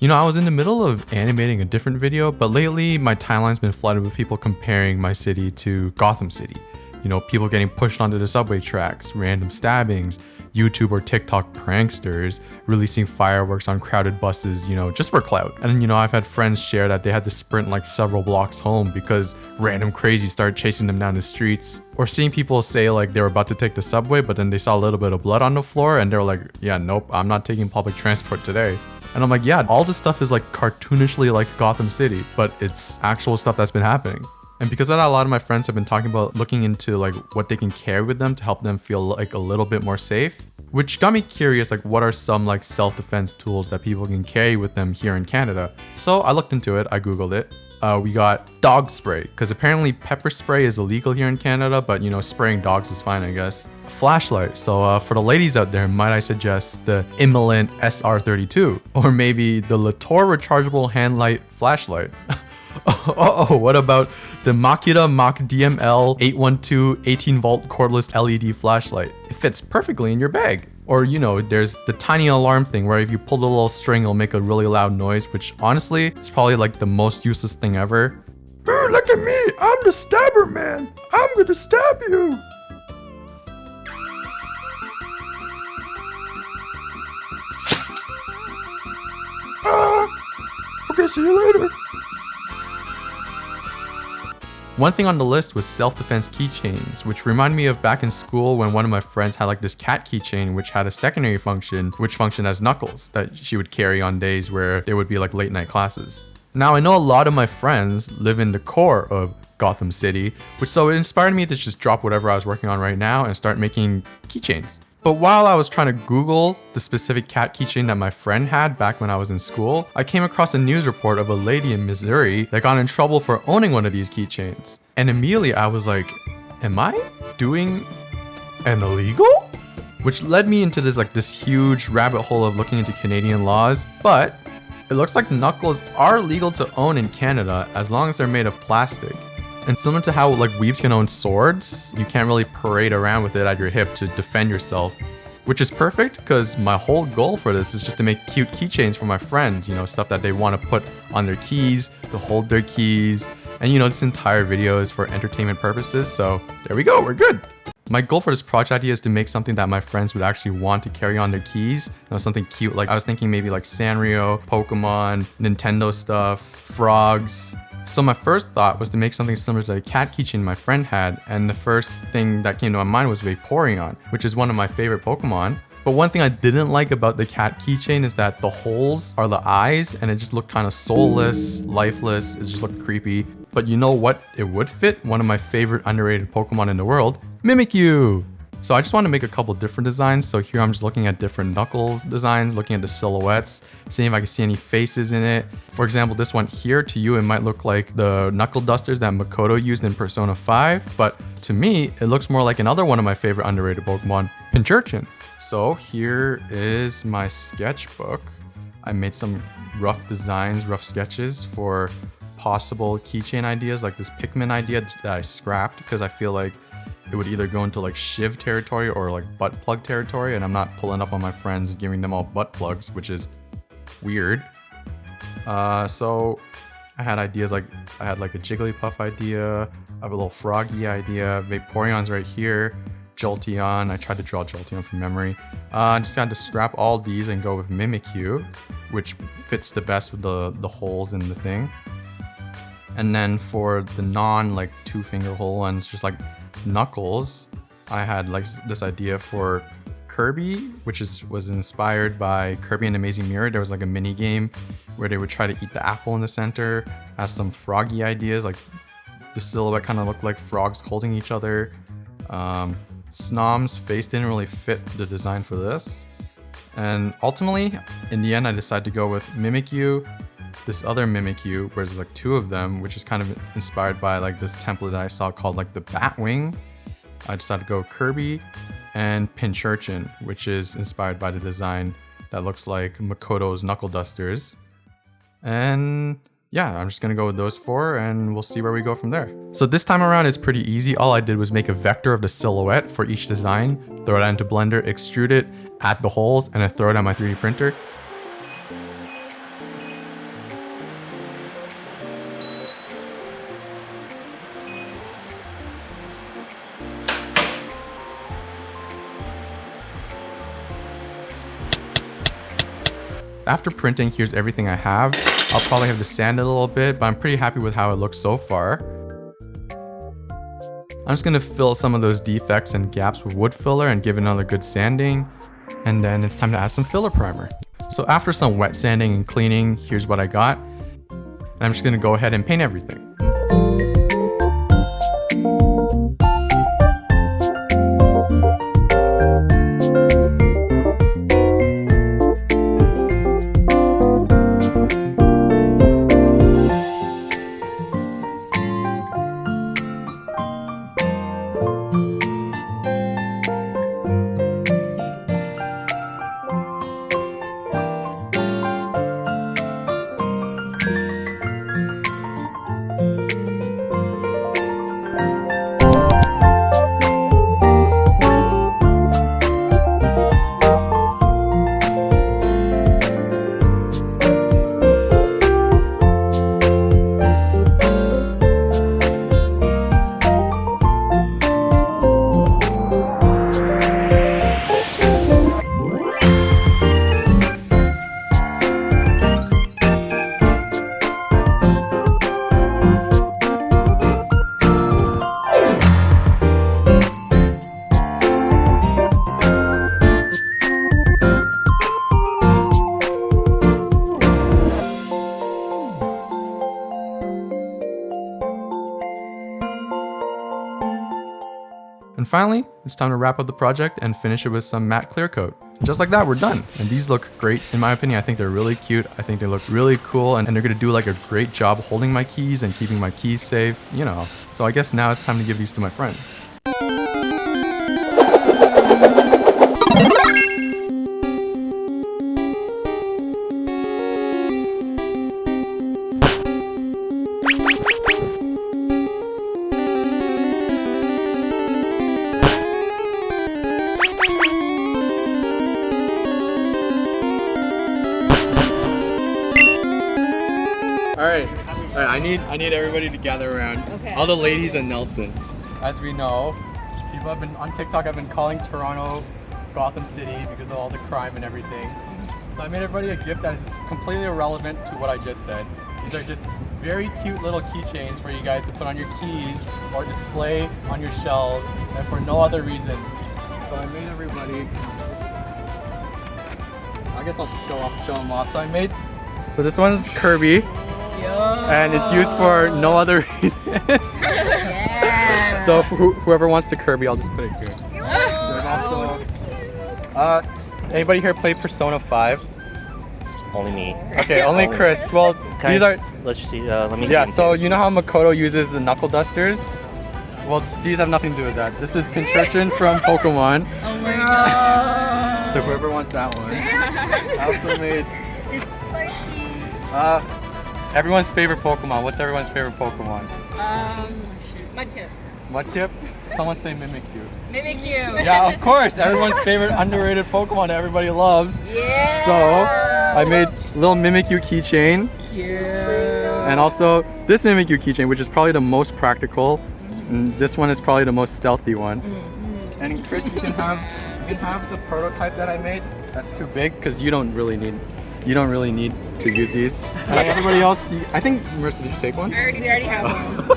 You know, I was in the middle of animating a different video, but lately my timeline's been flooded with people comparing my city to Gotham City. You know, people getting pushed onto the subway tracks, random stabbings, YouTube or TikTok pranksters releasing fireworks on crowded buses, you know, just for clout. And you know, I've had friends share that they had to sprint like several blocks home because random crazies started chasing them down the streets. Or seeing people say like they were about to take the subway, but then they saw a little bit of blood on the floor and they were like, yeah, nope, I'm not taking public transport today. And I'm like, yeah, all this stuff is like cartoonishly like Gotham City, but it's actual stuff that's been happening. And because of that, a lot of my friends have been talking about looking into like what they can carry with them to help them feel like a little bit more safe, which got me curious, like what are some like self-defense tools that people can carry with them here in Canada. So I looked into it, I Googled it. We got dog spray, because apparently pepper spray is illegal here in Canada, but you know, spraying dogs is fine, I guess. A flashlight, so for the ladies out there, might I suggest the Imolent SR32, or maybe the Latour rechargeable hand light flashlight. What about the Makita Mach DML 812 18 volt cordless LED flashlight? It fits perfectly in your bag. Or you know, there's the tiny alarm thing where if you pull the little string, it'll make a really loud noise, which honestly, it's probably like the most useless thing ever. Look at me, I'm the stabber man. I'm gonna stab you. Okay, see you later. One thing on the list was self-defense keychains, which reminded me of back in school when one of my friends had like this cat keychain which had a secondary function, which functioned as knuckles that she would carry on days where there would be like late night classes. Now I know a lot of my friends live in the core of Gotham City, which so it inspired me to just drop whatever I was working on right now and start making keychains. But while I was trying to Google the specific cat keychain that my friend had back when I was in school, I came across a news report of a lady in Missouri that got in trouble for owning one of these keychains. And immediately I was like, am I doing an illegal? Which led me into this huge rabbit hole of looking into Canadian laws. But it looks like knuckles are legal to own in Canada as long as they're made of plastic. And similar to how like weebs can own swords, you can't really parade around with it at your hip to defend yourself, which is perfect because my whole goal for this is just to make cute keychains for my friends, you know, stuff that they want to put on their keys, to hold their keys. And you know, this entire video is for entertainment purposes, so there we go, we're good. My goal for this project idea is to make something that my friends would actually want to carry on their keys. You know, something cute, like I was thinking maybe like Sanrio, Pokemon, Nintendo stuff, frogs. So my first thought was to make something similar to the cat keychain my friend had, and the first thing that came to my mind was Vaporeon, which is one of my favorite Pokemon. But one thing I didn't like about the cat keychain is that the holes are the eyes, and it just looked kind of soulless, lifeless, it just looked creepy. But you know what it would fit? One of my favorite underrated Pokemon in the world, Mimikyu! So I just want to make a couple different designs. So here I'm just looking at different Knuckles designs, looking at the silhouettes, seeing if I can see any faces in it. For example, this one here, to you, it might look like the knuckle dusters that Makoto used in Persona 5. But to me, it looks more like another one of my favorite underrated Pokemon, Pincurchin. So here is my sketchbook. I made some rough designs, rough sketches for possible keychain ideas, like this Pikmin idea that I scrapped because I feel like it would either go into like Shiv territory or like butt plug territory, and I'm not pulling up on my friends and giving them all butt plugs, which is weird. So I had ideas like, I had like a Jigglypuff idea, I have a little Froggy idea, Vaporeon's right here, Jolteon, I tried to draw Jolteon from memory. I just had to scrap all these and go with Mimikyu, which fits the best with the holes in the thing. And then for the non like 2-finger hole ones, just like Knuckles, I had like this idea for Kirby, which was inspired by Kirby and the Amazing Mirror. There was like a mini game where they would try to eat the apple in the center. Has some Froggy ideas, like the silhouette kind of looked like frogs holding each other. Snom's face didn't really fit the design for this. And ultimately, in the end, I decided to go with Mimikyu, this other Mimikyu, where there's like 2 of them, which is kind of inspired by like this template that I saw called like the Batwing. I decided to go Kirby and Pincurchin, which is inspired by the design that looks like Makoto's Knuckle Dusters. And yeah, I'm just gonna go with those 4 and we'll see where we go from there. So this time around it's pretty easy. All I did was make a vector of the silhouette for each design, throw it into Blender, extrude it, add the holes, and then throw it on my 3D printer. After printing, here's everything I have. I'll probably have to sand it a little bit, but I'm pretty happy with how it looks so far. I'm just gonna fill some of those defects and gaps with wood filler and give it another good sanding. And then it's time to add some filler primer. So after some wet sanding and cleaning, here's what I got. And I'm just gonna go ahead and paint everything. And finally, it's time to wrap up the project and finish it with some matte clear coat. Just like that, we're done. And these look great in my opinion. I think they're really cute. I think they look really cool and they're gonna do like a great job holding my keys and keeping my keys safe, you know. So I guess now it's time to give these to my friends. All right, I need everybody to gather around. Okay. All the ladies and Nelson. As we know, people have been on TikTok have been calling Toronto Gotham City because of all the crime and everything. So I made everybody a gift that is completely irrelevant to what I just said. These are just very cute little keychains for you guys to put on your keys or display on your shelves and for no other reason. So I made everybody, I guess I'll show them off. So this one's Kirby. And it's used for no other reason. Yeah. So whoever wants the Kirby, I'll just put it here. There's also, anybody here play Persona 5? Only me. Okay, only Chris. Well, these are. Let's see. Let me. Yeah. So you know how Makoto uses the knuckle dusters? Well, these have nothing to do with that. This is Pincurchin from Pokemon. Oh my god. So whoever wants that one. I also made. It's spiky. Everyone's favorite Pokemon. What's everyone's favorite Pokemon? Mudkip. Mudkip? Someone say Mimikyu. Mimikyu. Yeah, of course. Everyone's favorite underrated Pokemon that everybody loves. Yeah. So I made little Mimikyu keychain. Cute. And also this Mimikyu keychain, which is probably the most practical. And this one is probably the most stealthy one. And Chris, you can have the prototype that I made. That's too big because you don't really need to use these. And everybody else, I think, Marissa, did you take one? We already have one.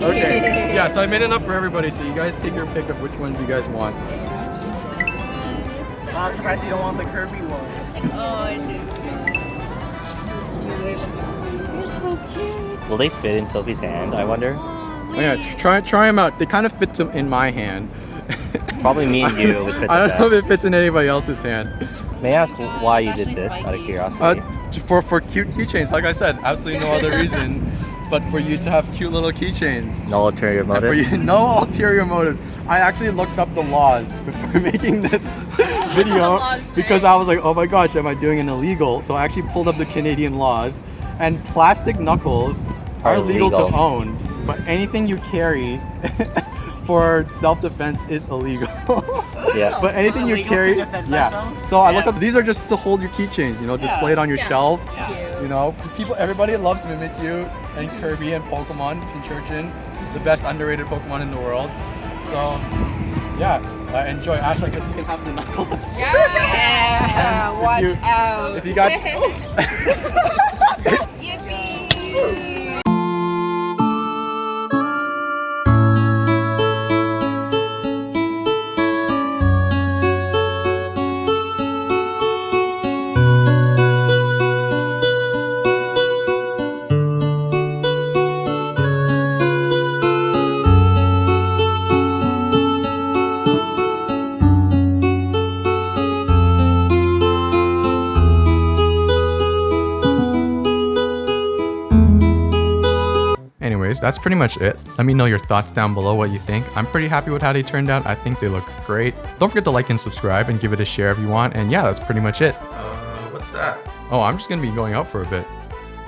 Okay, yeah, so I made enough for everybody, so you guys take your pick of which ones you guys want. I'm surprised you don't want the Kirby one. Oh, I do. It's so cute. Will they fit in Sophie's hand, I wonder? Oh yeah, try them out. They kind of fit in my hand. Probably me and you would fit I don't know if it fits in anybody else's hand. May I ask why you did this, out of curiosity? For cute keychains, like I said, absolutely no other reason but for you to have cute little keychains. No ulterior motives? No ulterior motives. I actually looked up the laws before making this video because I was like, oh my gosh, am I doing an illegal? So I actually pulled up the Canadian laws, and plastic knuckles are legal to own, but anything you carry for self-defense is illegal. Yeah. But anything you carry, yeah. So I looked up, these are just to hold your keychains, you know, display it on your shelf. You know, because everybody loves Mimikyu and Kirby and Pokemon, Pincurchin, the best underrated Pokemon in the world. So, yeah, enjoy. Ash, I guess you can have the knuckles. Yeah. Watch you- out. If you guys... Yippee. Anyways, that's pretty much it. Let me know your thoughts down below, what you think. I'm pretty happy with how they turned out. I think they look great. Don't forget to like and subscribe and give it a share if you want. And yeah, that's pretty much it. What's that? Oh, I'm just gonna be going out for a bit.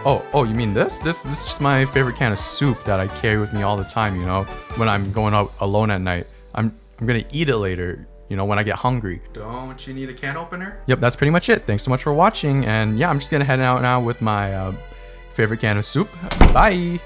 Oh, you mean this? This is just my favorite can of soup that I carry with me all the time, you know, when I'm going out alone at night. I'm gonna eat it later, you know, when I get hungry. Don't you need a can opener? Yep, that's pretty much it. Thanks so much for watching. And yeah, I'm just gonna head out now with my favorite can of soup. Bye.